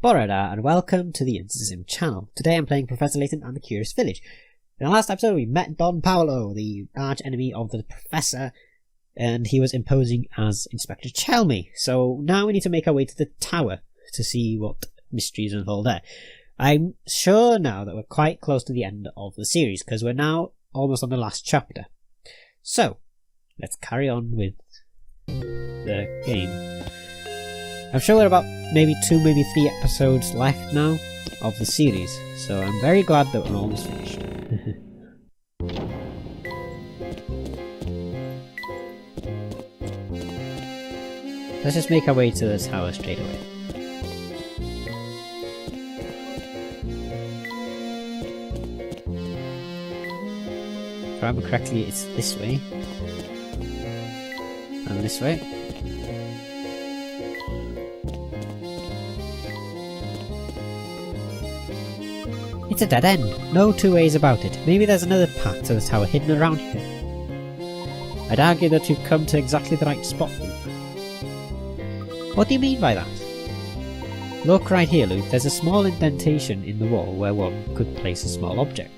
Borada, and welcome to the Sim channel. Today I'm playing Professor Layton and the Curious Village. In the last episode we met Don Paolo, the arch enemy of the Professor, and he was imposing as Inspector Chelmy. So now we need to make our way to the tower to see what mysteries unfold there. I'm sure now that we're quite close to the end of the series, because we're now almost on the last chapter. So, let's carry on with the game. I'm sure we're about maybe 2, maybe 3 episodes left now of the series, so I'm very glad that we're almost finished. Let's just make our way to the tower straight away. If I remember correctly, it's this way. And this way. It's a dead end. No two ways about it. Maybe there's another path to the tower hidden around here. I'd argue that you've come to exactly the right spot, Luke. What do you mean by that? Look right here, Luke. There's a small indentation in the wall where one could place a small object.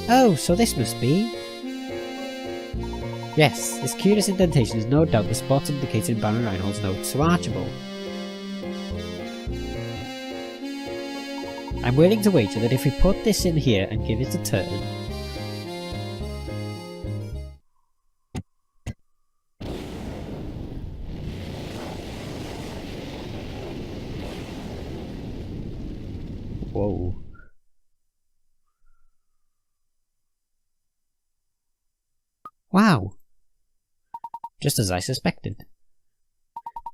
Oh, so this must be... Yes, this curious indentation is no doubt the spot indicated in Baron Reinhold's note to Archibald. I'm willing to wager that if we put this in here and give it a turn... Whoa. Wow. Just as I suspected.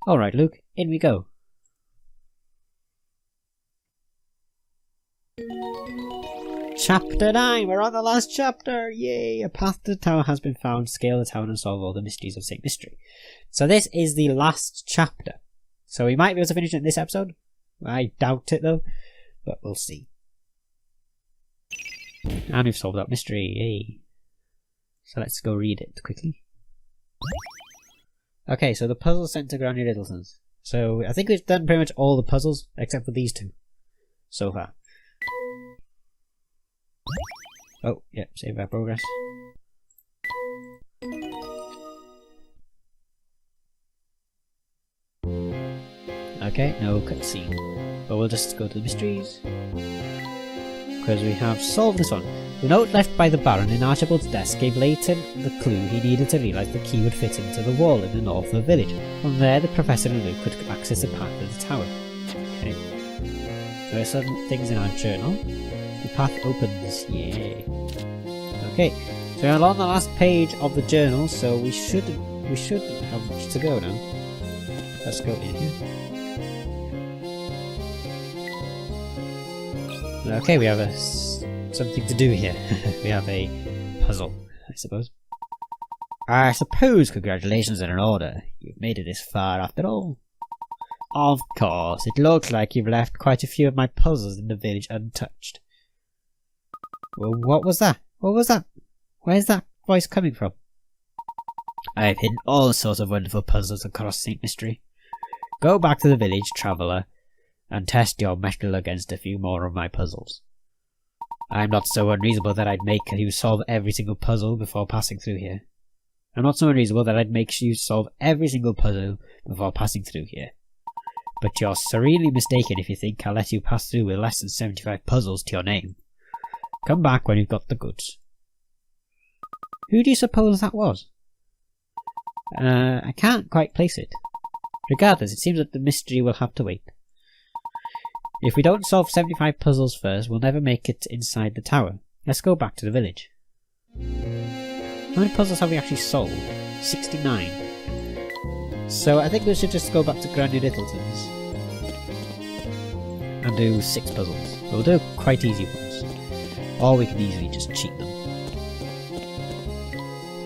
Alright, Luke, in we go. Chapter 9! We're on the last chapter! Yay! A path to the tower has been found. Scale the tower and solve all the mysteries of St. Mystery. So this is the last chapter. So we might be able to finish it in this episode. I doubt it though. But we'll see. And we've solved that mystery. Yay! So let's go read it quickly. Okay, so the puzzle sent to Granny Riddletons. So I think we've done pretty much all the puzzles except for these 2 so far. Oh, yeah, save our progress. Okay, no cutscene. But we'll just go to the mysteries. Because we have solved this one. The note left by the Baron in Archibald's desk gave Layton the clue he needed to realise the key would fit into the wall in the north of the village. From there, the Professor and Luke could access the path to the tower. Okay. There are some things in our journal. The path opens. Yay. Okay. So we're on the last page of the journal, so we should have much to go now. Let's go in here. Okay, we have something to do here. We have a puzzle, I suppose. I suppose congratulations are in order. You've made it this far after all. Of course, it looks like you've left quite a few of my puzzles in the village untouched. Well, what was that? What was that? Where's that voice coming from? I've hidden all sorts of wonderful puzzles across St. Mystery. Go back to the village, traveller, and test your mettle against a few more of my puzzles. I'm not so unreasonable that I'd make you solve every single puzzle before passing through here. I'm not so unreasonable that I'd make you solve every single puzzle before passing through here. But you're serenely mistaken if you think I'll let you pass through with less than 75 puzzles to your name. Come back when you've got the goods. Who do you suppose that was? I can't quite place it. Regardless, it seems that the mystery will have to wait. If we don't solve 75 puzzles first, we'll never make it inside the tower. Let's go back to the village. How many puzzles have we actually solved? 69. So I think we should just go back to Granny Riddletons and do 6 puzzles. We'll do quite easy ones. Or we can easily just cheat them.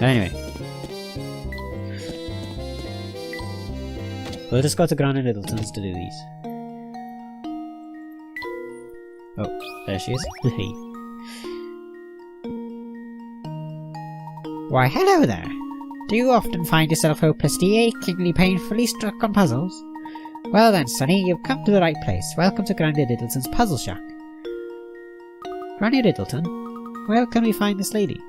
Anyway. We'll just go to Granny Riddletons to do these. Oh, there she is. Why, hello there. Do you often find yourself hopelessly, achingly, painfully stuck on puzzles? Well then, Sonny, you've come to the right place. Welcome to Granny Riddleton's Puzzle Shack. Granny Riddleton? Where can we find this lady?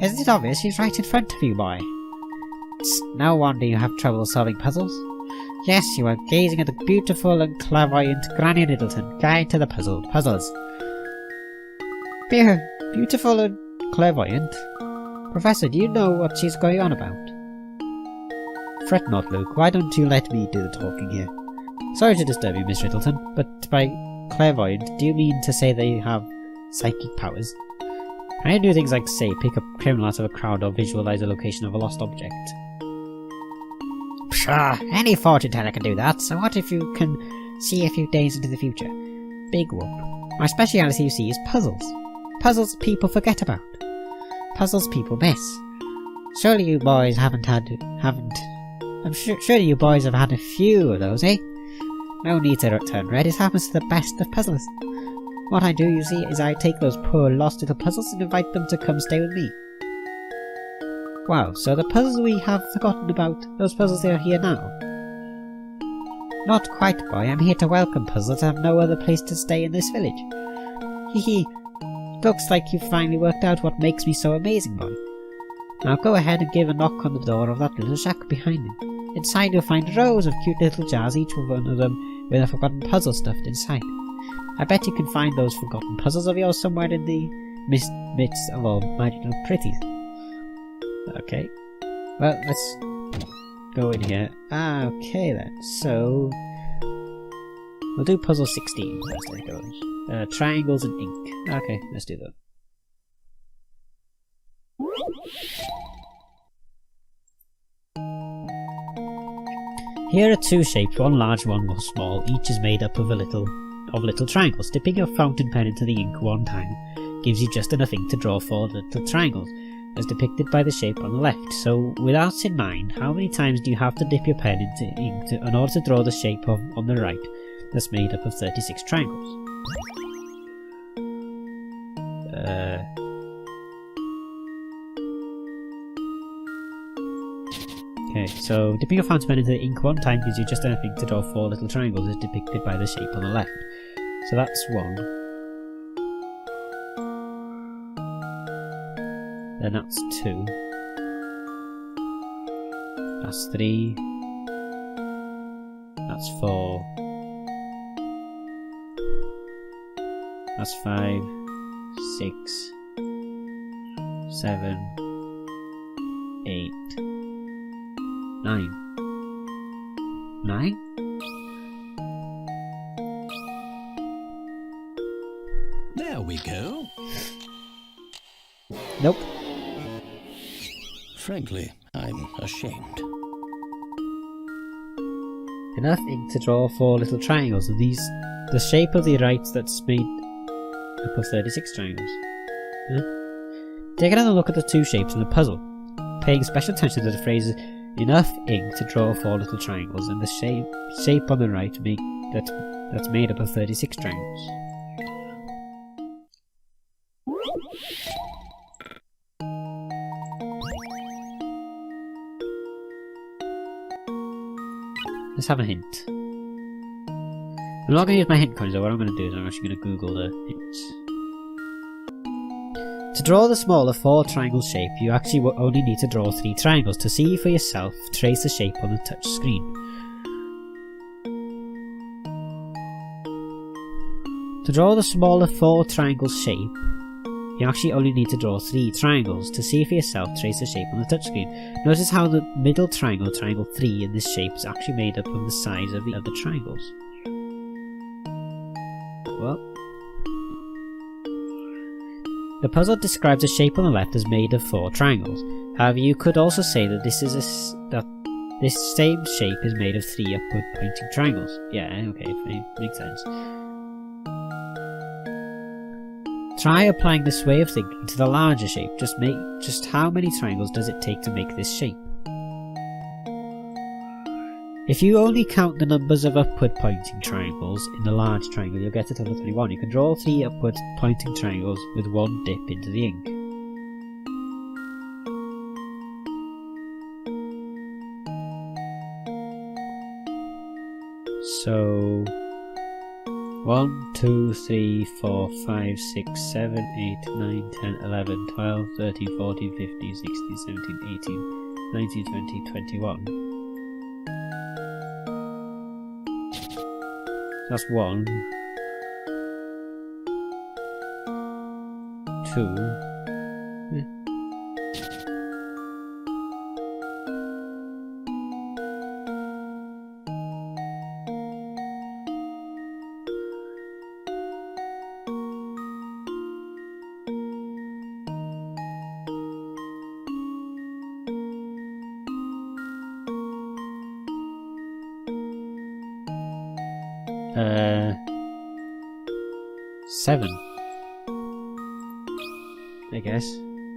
Isn't it obvious? She's right in front of you, boy. It's no wonder you have trouble solving puzzles. Yes, you are gazing at the beautiful and clairvoyant Granny Riddleton, guide to the puzzles. Beautiful and clairvoyant? Professor, do you know what she's going on about? Fret not, Luke. Why don't you let me do the talking here? Sorry to disturb you, Miss Riddleton, but by clairvoyant, do you mean to say they have psychic powers? Can you do things like, say, pick up a criminal out of a crowd or visualize the location of a lost object? Pshaw! Any fortune teller can do that, so what if you can see a few days into the future? Big whoop. My speciality, you see, is puzzles. Puzzles people forget about. Puzzles people miss. Surely you boys surely you boys have had a few of those, eh? No need to turn red, it happens to the best of puzzlers. What I do, you see, is I take those poor lost little puzzles and invite them to come stay with me. Wow, so the puzzles we have forgotten about, those puzzles they are here now? Not quite, boy, I'm here to welcome puzzlers that have no other place to stay in this village. Hee. Looks like you've finally worked out what makes me so amazing, boy. Now go ahead and give a knock on the door of that little shack behind me. Inside you'll find rows of cute little jars, each one of them with a forgotten puzzle stuffed inside. I bet you can find those forgotten puzzles of yours somewhere in the midst of all my little pretties. Okay. Well, let's go in here. Okay then. So we'll do puzzle 16 first, I suppose. Triangles and ink. Okay, let's do that. Here are two shapes, one large, one more small. Each is made up of little triangles. Dipping your fountain pen into the ink one time gives you just enough ink to draw 4 little triangles, as depicted by the shape on the left. So, with that in mind, how many times do you have to dip your pen into ink in order to draw the shape on the right that's made up of 36 triangles? Okay, so dipping your fountain pen into the ink one time gives you just enough ink to draw 4 little triangles as depicted by the shape on the left. So that's 1. Then that's 2. That's 3. That's 4. That's 5, 6, 7, 8, 9. 9? There we go. Nope. Frankly, I'm ashamed. Enough ink to draw 4 little triangles, and these the shape of the right that's made up of 36 triangles. Take another look at the 2 shapes in the puzzle, paying special attention to the phrases enough ink to draw 4 little triangles and the shape on the right that's made up of 36 triangles. Let's have a hint. I'm not going to use my hint coins, though. What I'm going to do is I'm actually going to Google the hints. To draw the smaller 4 triangle shape, you actually only need to draw 3 triangles. To see for yourself, trace the shape on the touch screen. To draw the smaller 4 triangle shape, you actually only need to draw 3 triangles. To see for yourself, trace the shape on the touchscreen. Notice how the middle triangle, triangle 3, in this shape is actually made up of the size of the other triangles. Well, the puzzle describes the shape on the left as made of 4 triangles. However, you could also say that this same shape is made of 3 upward pointing triangles. Yeah, okay, makes sense. Try applying this way of thinking to the larger shape. Just how many triangles does it take to make this shape? If you only count the numbers of upward pointing triangles in the large triangle, you'll get a total of 21. You can draw 3 upward pointing triangles with 1 dip into the ink. So 1, 2, 3, 4, 5, 6, 7, 8, 9, 10, 11, 12, 13, 14, 15, 16, 17, 18, 19, 20, 21. That's 1, 2. Uh, 7. I guess.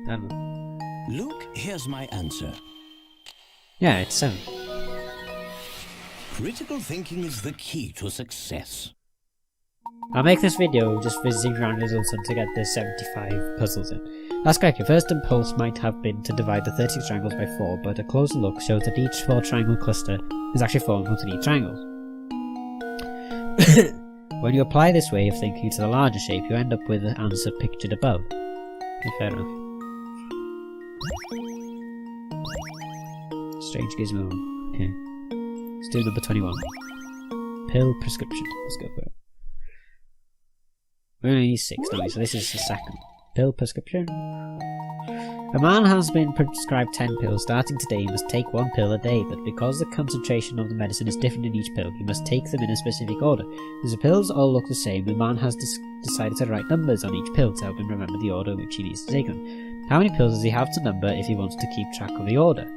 I don't know. Luke, here's my answer. Yeah, it's 7. Critical thinking is the key to success. I'll make this video just visiting Granny Riddletons to get the 75 puzzles in. That's correct, your first impulse might have been to divide the 36 triangles by 4, but a closer look shows that each 4 triangle cluster is actually formed from 3 triangles. When you apply this way of thinking to the larger shape, you end up with the answer pictured above. Okay, fair enough. Strange gizmo. Okay. Let's do number 21. Pill prescription. Let's go for it. We only need 6, don't we? So this is the second. Pill prescription. A man has been prescribed 10 pills. Starting today, he must take 1 pill a day, but because the concentration of the medicine is different in each pill, he must take them in a specific order. As the pills all look the same, the man has decided to write numbers on each pill to help him remember the order in which he needs to take them. How many pills does he have to number if he wants to keep track of the order?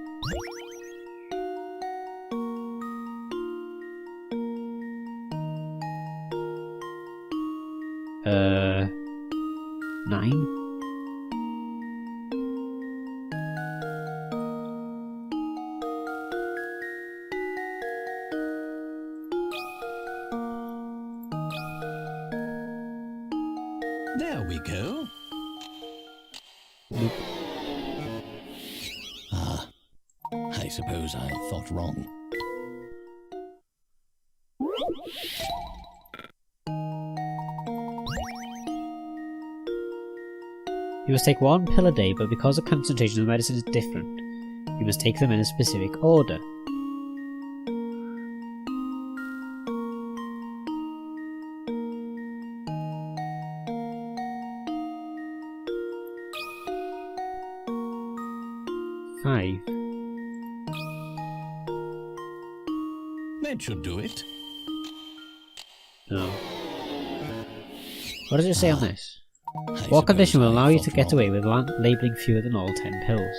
Uh, 9? There we go. Nope. Ah, I suppose I thought wrong. You must take 1 pill a day, but because the concentration of the medicine is different, you must take them in a specific order. That should do it. No. What does it say on this? I What condition will suppose I allow you to thought get wrong. away with labelling fewer than all 10 pills?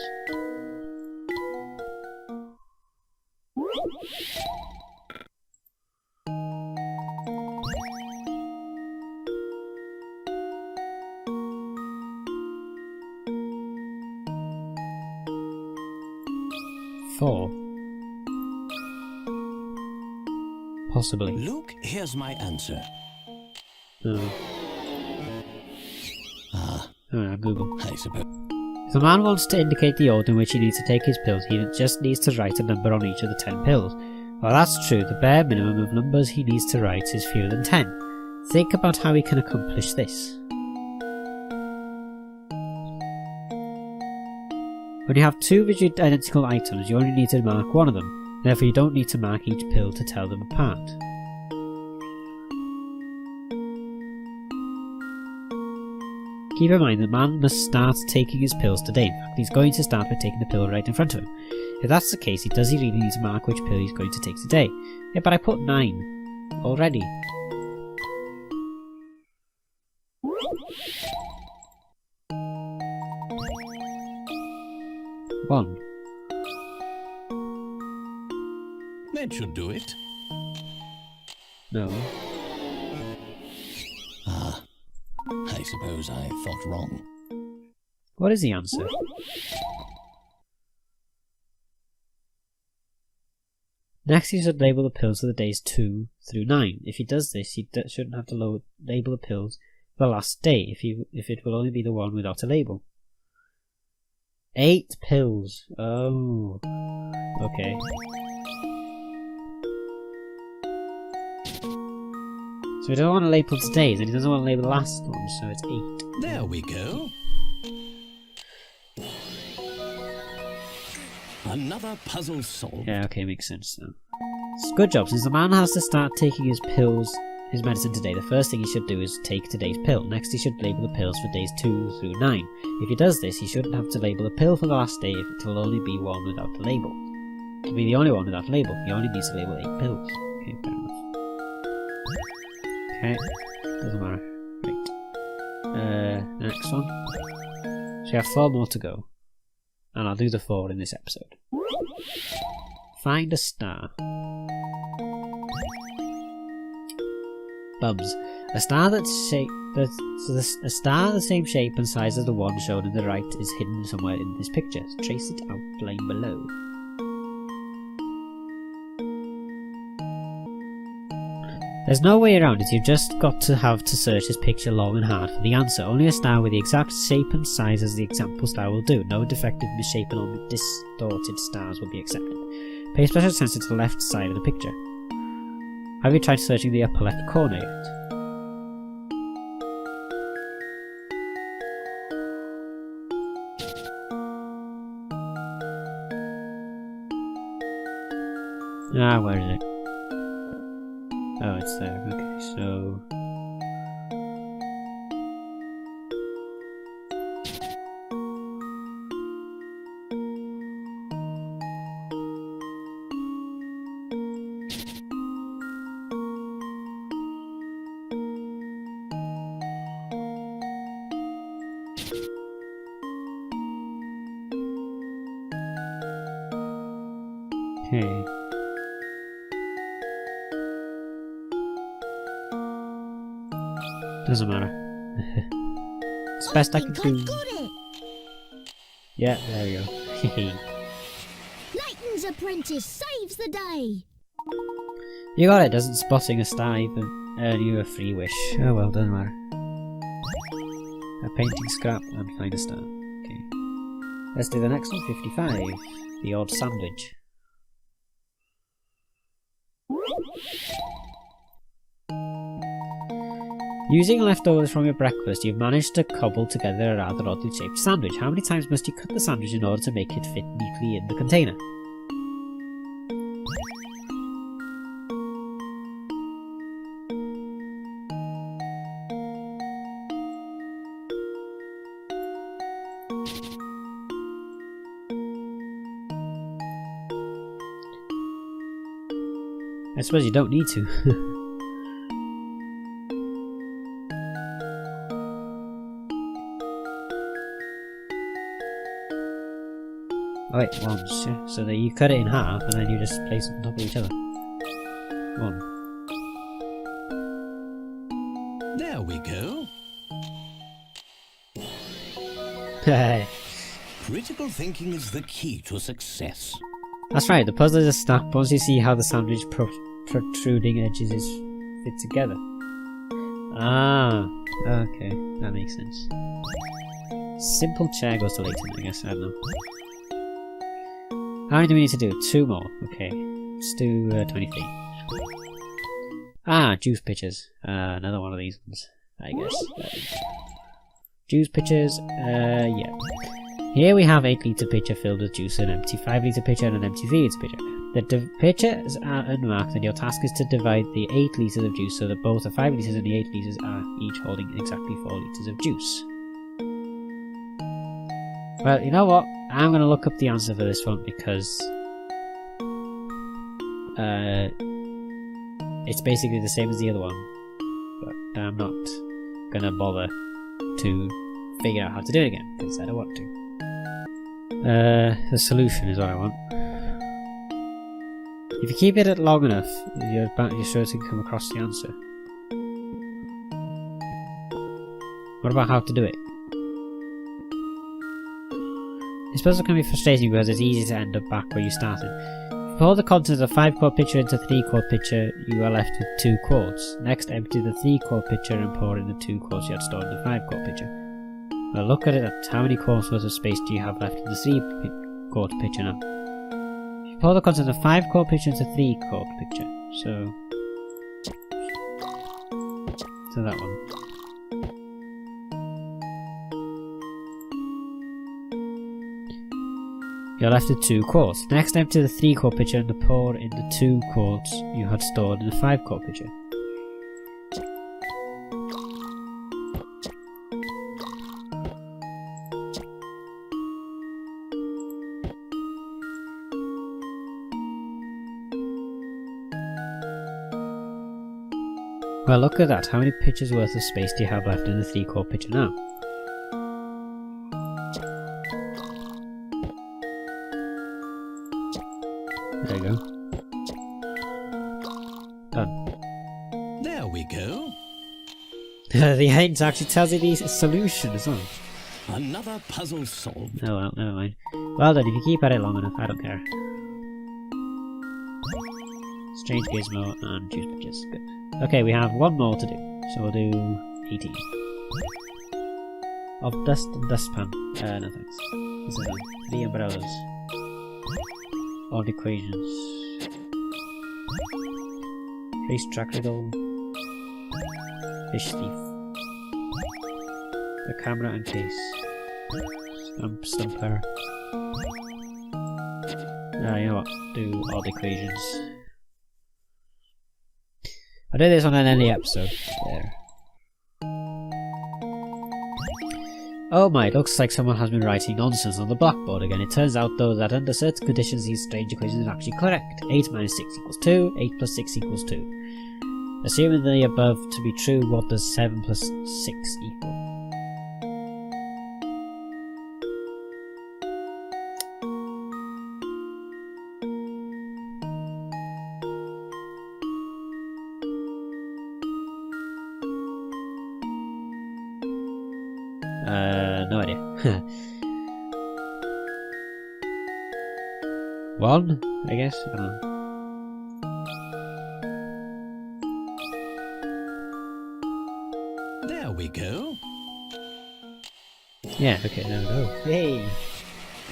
Four. Possibly. Luke, here's my answer. No. Ah, Oh, Google. I suppose. If a man wants to indicate the order in which he needs to take his pills, he just needs to write a number on each of the 10 pills. While that's true, the bare minimum of numbers he needs to write is fewer than 10. Think about how he can accomplish this. When you have 2 visually identical items, you only need to mark one of them, therefore you don't need to mark each pill to tell them apart. Keep in mind the man must start taking his pills today. In fact, he's going to start by taking the pill right in front of him. If that's the case, does he really need to mark which pill he's going to take today? Yeah, but I put 9 already. One. That should do it. No. Ah, I suppose I thought wrong. What is the answer? Next, he should label the pills for the days 2 through 9. If he does this, he shouldn't have to label the pills for the last day, if it will only be the one without a label. 8 pills. Oh. Okay. So he doesn't want to label today's, and he doesn't want to label the last one, so it's 8. There we go. Another puzzle solved. Yeah, okay, makes sense now. Good job, since the man has to start taking his medicine today, the first thing he should do is take today's pill. Next, he should label the pills for days 2 through 9. If he does this, he shouldn't have to label the pill for the last day if it will only be one without the label. To be the only one without the label, he only needs to label 8 pills. Okay, fair enough. Okay, doesn't matter. Right. Next one. So you have 4 more to go. And I'll do the 4 in this episode. Find a star. Bubs. A star that's a star the same shape and size as the one shown in the right is hidden somewhere in this picture. Trace it outline below. There's no way around it, you've just got to have to search this picture long and hard for the answer. Only a star with the exact shape and size as the example star will do. No defective, misshapen or distorted stars will be accepted. Pay special attention to the left side of the picture. Have you tried searching the upper left corner yet? Ah, where is it? Oh, it's there. Okay, so... Okay. Doesn't matter. It's the best I can do. Got it. Yeah, there we go. Layton's apprentice saves the day. You got it. Doesn't spotting a star even earn you a free wish? Oh well, doesn't matter. A painting scrap and find a star. Okay. Let's do the next one. 55. The odd sandwich. Using leftovers from your breakfast, you've managed to cobble together a rather oddly shaped sandwich. How many times must you cut the sandwich in order to make it fit neatly in the container? I suppose you don't need to. Oh wait, once, yeah. So that you cut it in half and then you just place it on top of each other. 1. There we go. Critical thinking is the key to success. That's right, the puzzle is a snap once you see how the sandwich protruding edges fit together. Ah, okay, that makes sense. Simple chair goes to Layton, I guess, I don't know. How many do we need to do? 2 more, okay. Let's do 23. Ah, juice pitchers. Another one of these ones, I guess. Juice pitchers, yeah. Here we have 8 litre pitcher filled with juice, an empty 5 litre pitcher and an empty 3 litre pitcher. The pitchers are unmarked and your task is to divide the 8 litres of juice so that both the 5 litres and the 8 litres are each holding exactly 4 litres of juice. Well, you know what? I'm going to look up the answer for this one because it's basically the same as the other one, but I'm not going to bother to figure out how to do it again because I don't want to. The solution is what I want. If you keep it at long enough, you're sure to come across the answer. What about how to do it? This puzzle can be frustrating because it's easy to end up back where you started. If you pour the contents of a 5-quart pitcher into a 3-quart pitcher, you are left with 2 quarts. Next, empty the 3-quart pitcher and pour in the 2 quarts you had stored in the 5-quart pitcher. Well, look at it. How many quarts worth of space do you have left in the 3-quart pitcher now? If you pour the contents of a 5-quart pitcher into a 3-quart pitcher, so... to that one. You're left with 2 quartz. Next, empty the 3-quart pitcher and pour in the 2 quarts you had stored in the 5-quart pitcher. Well, look at that. How many pitchers worth of space do you have left in the 3-quart pitcher now? There you go. Done. There we go. The hint actually tells you the solution as well. Another puzzle solved. Oh well, never mind. Well done, if you keep at it long enough, I don't care. Strange gizmo and juice pitchers. Good. Okay, we have 1 more to do, so we'll do 18. Of dust and dustpan. No thanks. This is 3 umbrellas. Odd equations. Race track riddle. Fish thief. The camera and case. Stumper. You know what? Do odd equations. I did this on an early episode. There. Oh my, it looks like someone has been writing nonsense on the blackboard again. It turns out though that under certain conditions these strange equations are actually correct. 8 minus 6 equals 2, 8 plus 6 equals 2. Assuming the above to be true, what does 7 plus 6 equal? No idea. 1, I guess? I don't know. There we go. Yeah, okay, there we go. Yay!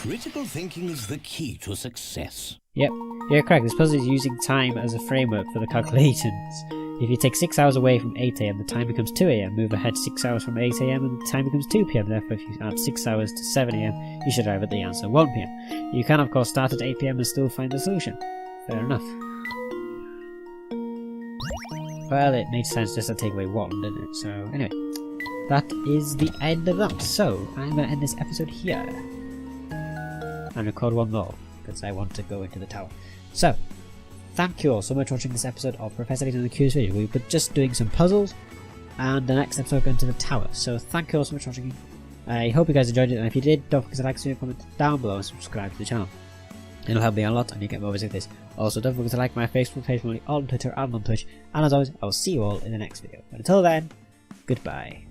Critical thinking is the key to success. Yep, you're correct. This puzzle is using time as a framework for the calculations. If you take 6 hours away from 8 AM, the time becomes 2 AM. Move ahead 6 hours from 8 AM and the time becomes 2 PM. Therefore, if you add 6 hours to 7 AM, you should arrive at the answer 1 PM. You can, of course, start at 8 PM and still find the solution. Fair enough. Well, it made sense just to take away 1, didn't it? So, anyway, that is the end of that. So, I'm going to end this episode here. And record 1 more, because I want to go into the tower. So, thank you all so much for watching this episode of Professor Layton and the Curious video. We were just doing some puzzles, and the next episode going to the tower. So thank you all so much for watching. I hope you guys enjoyed it, and if you did, don't forget to like, comment down below, and subscribe to the channel. It'll help me a lot, and you get more videos like this. Also, don't forget to like my Facebook page, on Twitter and on Twitch. And as always, I will see you all in the next video. But until then, goodbye.